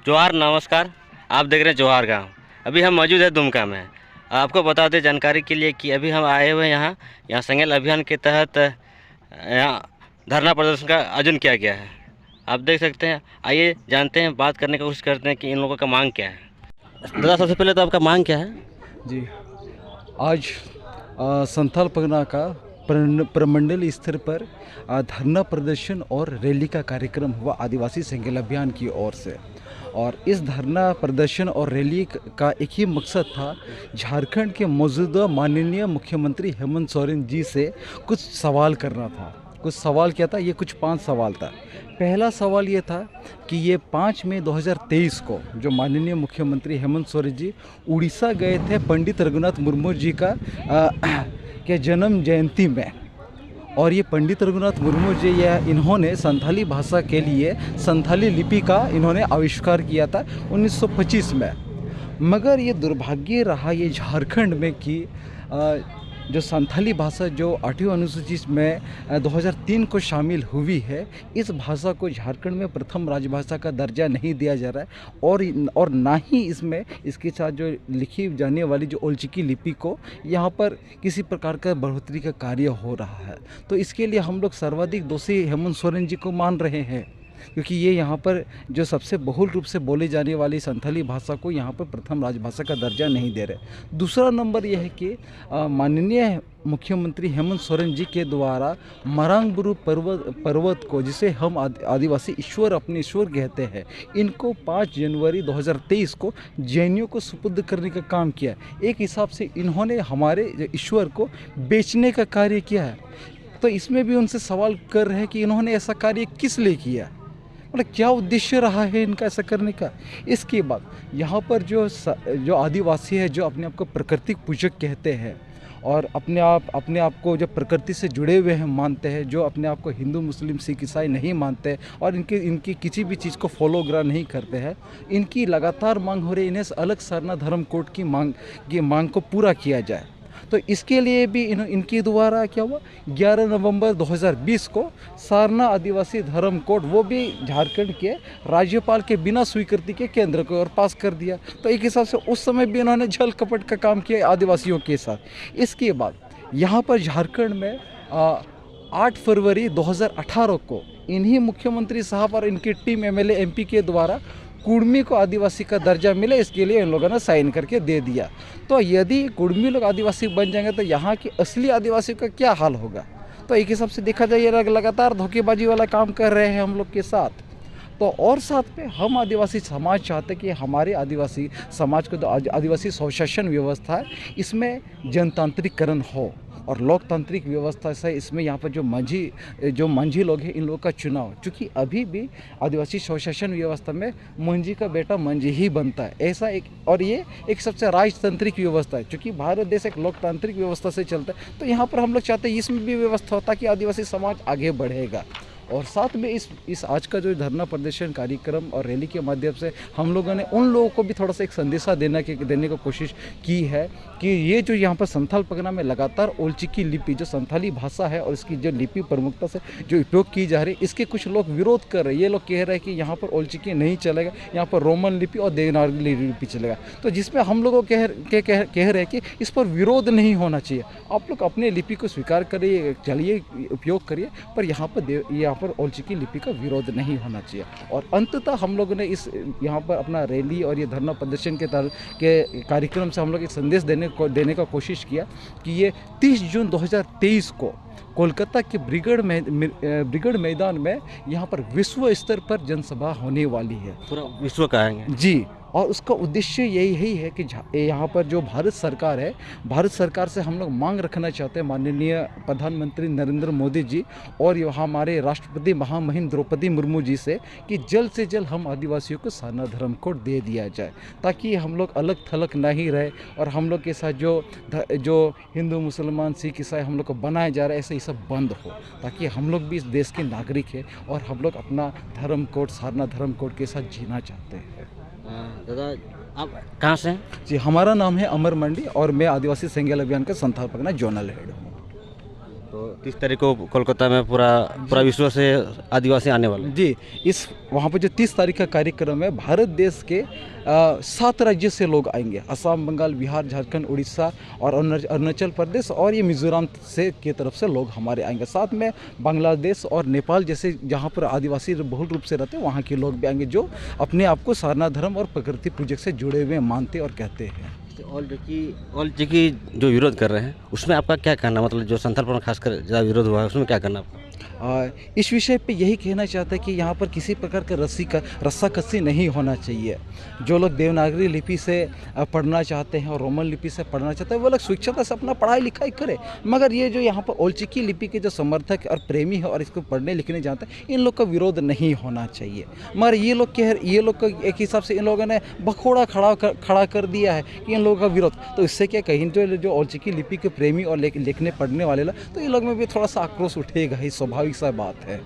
जोहार नमस्कार। आप देख रहे हैं जोहार गांव। अभी हम मौजूद है दुमका में। आपको बता दें जानकारी के लिए कि अभी हम आए हुए हैं यहाँ सेंगेल अभियान के तहत यहाँ धरना प्रदर्शन का आयोजन किया गया है। आप देख सकते हैं। आइए जानते हैं, बात करने की कोशिश करते हैं कि इन लोगों का मांग क्या है। दादा, सबसे पहले तो आपका मांग क्या है? जी, आज संथाल परगना का प्रमंडल स्तर पर धरना प्रदर्शन और रैली का कार्यक्रम हुआ आदिवासी सेंगेल अभियान की ओर से। और इस धरना प्रदर्शन और रैली का एक ही मकसद था, झारखंड के मौजूदा माननीय मुख्यमंत्री हेमंत सोरेन जी से कुछ सवाल करना था। कुछ सवाल क्या था? ये कुछ 5 सवाल था। पहला सवाल ये था कि ये 5 मई 2023 को जो माननीय मुख्यमंत्री हेमंत सोरेन जी उड़ीसा गए थे पंडित रघुनाथ मुर्मू जी का के जन्म जयंती में, और ये पंडित रघुनाथ मुर्मू जी इन्होंने संथाली भाषा के लिए संथाली लिपि का इन्होंने आविष्कार किया था 1925 में। मगर ये दुर्भाग्य रहा ये झारखंड में कि जो संथाली भाषा जो 8वीं अनुसूची में 2003 को शामिल हुई है, इस भाषा को झारखंड में प्रथम राजभाषा का दर्जा नहीं दिया जा रहा है। और ना ही इसमें इसके साथ जो लिखी जाने वाली जो ओल चिकी लिपि को यहाँ पर किसी प्रकार का बढ़ोतरी का कार्य हो रहा है। तो इसके लिए हम लोग सर्वाधिक दोषी हेमंत सोरेन जी को मान रहे हैं, क्योंकि ये यहाँ पर जो सबसे बहुल रूप से बोली जाने वाली संथाली भाषा को यहाँ पर प्रथम राजभाषा का दर्जा नहीं दे रहे। दूसरा नंबर यह है कि माननीय मुख्यमंत्री हेमंत सोरेन जी के द्वारा मरांगबुरु पर्वत को, जिसे हम आदिवासी ईश्वर अपने ईश्वर कहते हैं, इनको 5 जनवरी 2023 को जैनियों को सुपुर्द करने का काम किया। एक हिसाब से इन्होंने हमारे ईश्वर को बेचने का कार्य किया है। तो इसमें भी उनसे सवाल कर रहे हैं कि इन्होंने ऐसा कार्य किस लिए किया, मतलब क्या उद्देश्य रहा है इनका ऐसा करने का। इसके बाद यहाँ पर जो आदिवासी है, जो अपने आप को प्राकृतिक पूजक कहते हैं और अपने आप को जो प्रकृति से जुड़े हुए हैं मानते हैं, जो अपने आप को हिंदू मुस्लिम सिख ईसाई नहीं मानते और इनकी किसी भी चीज़ को फॉलोग्रा नहीं करते हैं, इनकी लगातार मांग हो रही है, इन्हें अलग सरना धर्म कोड की मांग को पूरा किया जाए। तो इसके लिए भी इनके द्वारा क्या हुआ, 11 नवंबर 2020 को सारना आदिवासी धर्म कोड, वो भी झारखंड के राज्यपाल के बिना स्वीकृति के केंद्र को और पास कर दिया। तो एक हिसाब से उस समय भी इन्होंने छल कपट का काम किया आदिवासियों के साथ। इसके बाद यहाँ पर झारखंड में 8 फरवरी 2018 को इन्हीं मुख्यमंत्री साहब और इनकी टीम MLA MP के द्वारा कुड़मी को आदिवासी का दर्जा मिले, इसके लिए इन लोगों ने साइन करके दे दिया। तो यदि कुड़मी लोग आदिवासी बन जाएंगे तो यहाँ की असली आदिवासी का क्या हाल होगा। तो एक हिसाब से देखा जाए ये लगातार धोखेबाजी वाला काम कर रहे हैं हम लोग के साथ। तो और साथ में हम आदिवासी समाज चाहते हैं कि हमारे आदिवासी समाज को, आदिवासी स्वशासन व्यवस्था है, इसमें जनतांत्रिकरण हो और लोकतांत्रिक व्यवस्था से इसमें यहाँ पर जो मंझी लोग हैं, इन लोगों का चुनाव, चूँकि अभी भी आदिवासी स्वशासन व्यवस्था में मंझी का बेटा मंझी ही बनता है, ऐसा और ये एक सबसे राजतांत्रिक व्यवस्था है। चूँकि भारत देश एक लोकतांत्रिक व्यवस्था से चलता है, तो यहाँ पर हम लोग चाहते हैं इसमें भी व्यवस्था हो ताकि आदिवासी समाज आगे बढ़ेगा। और साथ में इस आज का जो धरना प्रदर्शन कार्यक्रम और रैली के माध्यम से हम लोगों ने उन लोगों को भी थोड़ा सा एक संदेशा देने की कोशिश की है कि ये जो यहाँ पर संथाल परगना में लगातार ओल चिकी लिपि, जो संथाली भाषा है और इसकी जो लिपि प्रमुखता से जो उपयोग की जा रही है, इसके कुछ लोग विरोध कर रहे हैं। ये लोग कह रहे हैं कि यहाँ पर ओल चिकी नहीं चलेगा, यहाँ पर रोमन लिपि और देवनागरी लिपि चलेगा। तो जिसमें हम लोगों कह रहे हैं कि इस पर विरोध नहीं होना चाहिए। आप लोग अपने लिपि को स्वीकार करिए, चलिए उपयोग करिए, पर यहाँ पर ओल चिकी लिपि का विरोध नहीं होना चाहिए। और अंततः हम लोगों ने यहाँ पर अपना रैली और ये धरना प्रदर्शन के कार्यक्रम से हम लोग एक संदेश देने का कोशिश किया कि ये 30 जून 2023 को कोलकाता के ब्रिगेड मैदान में यहाँ पर विश्व स्तर पर जनसभा होने वाली है। पूरा विश्व का है जी। और उसका उद्देश्य यही है कि यहाँ पर जो भारत सरकार है, भारत सरकार से हम लोग मांग रखना चाहते हैं माननीय प्रधानमंत्री नरेंद्र मोदी जी और हमारे राष्ट्रपति महामहिम द्रौपदी मुर्मू जी से कि जल्द से जल्द हम आदिवासियों को सारना धर्म कोड दे दिया जाए, ताकि हम लोग अलग थलग नहीं रहे और हम लोग के साथ जो हिंदू मुसलमान सिख ईसाई हम लोग को बनाया जा रहा है, ऐसे ही सब बंद हो, ताकि हम लोग भी इस देश के नागरिक हैं और हम लोग अपना धर्म कोड, सारना धर्म कोड के साथ जीना चाहते हैं। दादा, आप कहाँ से हैं? जी, हमारा नाम है अमर मंडी और मैं आदिवासी सेंगेल अभियान का संथाल परगना जोनल हेड हूँ। तो 30 तारीख को कोलकाता में पूरा पूरा विश्व से आदिवासी आने वाले हैं। जी, इस वहाँ पे जो 30 तारीख का कार्यक्रम है, भारत देश के 7 राज्य से लोग आएंगे। असम, बंगाल, बिहार, झारखंड, उड़ीसा और अरुणाचल प्रदेश और ये मिज़ोरम से की तरफ से लोग हमारे आएंगे। साथ में बांग्लादेश और नेपाल जैसे जहाँ पर आदिवासी बहुल रूप से रहते हैं, वहाँ के लोग भी आएंगे, जो अपने आप को सारना धर्म और प्रकृति पूजक से जुड़े हुए मानते और कहते हैं। ऑल जी की जो विरोध कर रहे हैं उसमें आपका क्या कहना, मतलब जो संथाल पर खासकर ज़्यादा विरोध हुआ है उसमें क्या करना आपका? इस विषय पे यही कहना चाहता है कि यहाँ पर किसी प्रकार का रस्साकसी नहीं होना चाहिए। जो लोग देवनागरी लिपि से पढ़ना चाहते हैं और रोमन लिपि से पढ़ना चाहते हैं, वो लोग स्वेच्छा से अपना पढ़ाई लिखाई करें। मगर ये जो यहाँ पर ओलचिकी लिपि के जो समर्थक और प्रेमी है और इसको पढ़ने लिखने जानते हैं, इन लोग का विरोध नहीं होना चाहिए। मगर ये लोग का एक हिसाब से इन लोगों ने बखोड़ा खड़ा कर दिया है कि इन लोगों का विरोध। तो इससे क्या कहीं जो ओलचिकी लिपि के प्रेमी और लिखने पढ़ने वाले लोग, तो इन लोग में भी थोड़ा सा आक्रोश उठेगा ही, स्वाभाविक सा बात है।